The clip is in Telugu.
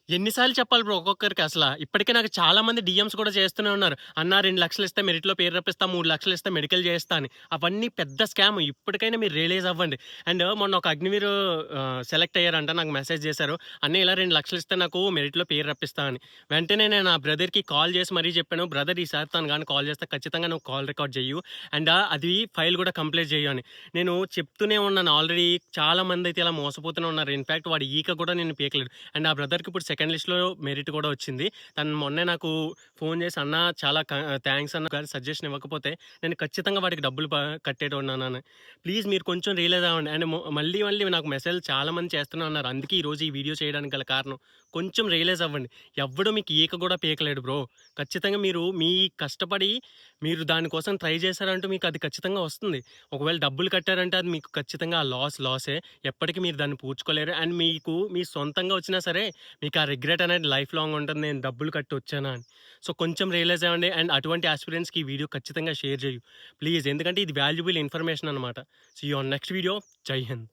ఎన్ని సార్లు చెప్పాలి బ్రో ఒక్కొక్కరికి అసల? ఇప్పటికే నాకు చాలా మంది డీఎమ్స్ కూడా చేస్తూనే ఉన్నారు. "అన్నా 2,00,000 ఇస్తే మెరిట్‌లో పేరు రప్పిస్తా, 3,00,000 ఇస్తే మెడికల్ చేస్తా" అని. అవన్నీ పెద్ద స్కామ్. ఇప్పటికైనా మీరు రియలైజ్ అవ్వండి. అండ్ మొన్న ఒక అగ్నివీర్ సెలెక్ట్ అయ్యారంట. నాకు మెసేజ్ చేశారు. "అన్నయ్య ఇలా 2,00,000 ఇస్తే నాకు మెరిట్‌లో పేరు రప్పిస్తా" అని. వెంటనే నేను నా బ్రదర్‌కి కాల్ చేసి మరీ చెప్పాను. "బ్రదర్ ఈసారి తను గాని కాల్ చేస్తే ఖచ్చితంగా నువ్వు కాల్ రికార్డ్ చెయ్యు. అండ్ అది ఫైల్ కూడా కంప్లీట్ చెయ్యు" అని. నేను చెప్తూనే ఉన్నాను. ఆల్రెడీ చాలా మందైతే ఇలా మోసపోతూనే ఉన్నారు. ఇన్‌ఫాక్ట్ వాడి ఈక కూడా నేను పీకలేడు. అండ్ ఆ బ్రదర్‌కి ఇప్పుడు సెకండ్ లిస్ట్‌లో మెరిట్ కూడా వచ్చింది. తను మొన్నే నాకు ఫోన్ చేసి, "అన్నా చాలా థాంక్స్ అన్న గాని సజెషన్ ఇవ్వకపోతే నేను ఖచ్చితంగా వాడికి డబ్బులు కట్టేటోడినన్నా" అని. ప్లీజ్ మీరు కొంచెం రియలైజ్ అవ్వండి. అండ్ మళ్ళీ మళ్ళీ నాకు మెసేజ్‌లు చాలా మంది చేస్తూనే ఉన్నారు. అందుకే ఈరోజు ఈ వీడియో చేయడానికి గల కారణం. కొంచెం రియలైజ్ అవ్వండి. ఎవ్వడు మీకు ఈక కూడా పీకలేడు బ్రో. ఖచ్చితంగా మీరు మీ కష్టపడి మీరు దాని కోసం ట్రై చేశారంటే మీకు అది ఖచ్చితంగా వస్తుంది. ఒకవేళ డబ్బులు కట్టారంటే అది మీకు ఖచ్చితంగా ఆ లాసే. ఎప్పటికి మీరు దాన్ని పూడ్చుకోలేరు. అండ్ మీకు మీ సొంతంగా వచ్చినా సరే మీకు ఆ రిగ్రెట్ అనేది లైఫ్ లాంగ్ ఉంటుంది. నేను డబ్బులు కట్టి వచ్చానా అని. సో, కొంచెం రియలైజ్ అవ్వండి. అండ్ అటువంటి యాస్పిరెంట్స్‌కి ఈ వీడియో ఖచ్చితంగా షేర్ చెయ్యు. ప్లీజ్ ఎందుకంటే ఇది వాల్యుబుల్ ఇన్ఫర్మేషన్ అనమాట. See you on next video. జై హింద్.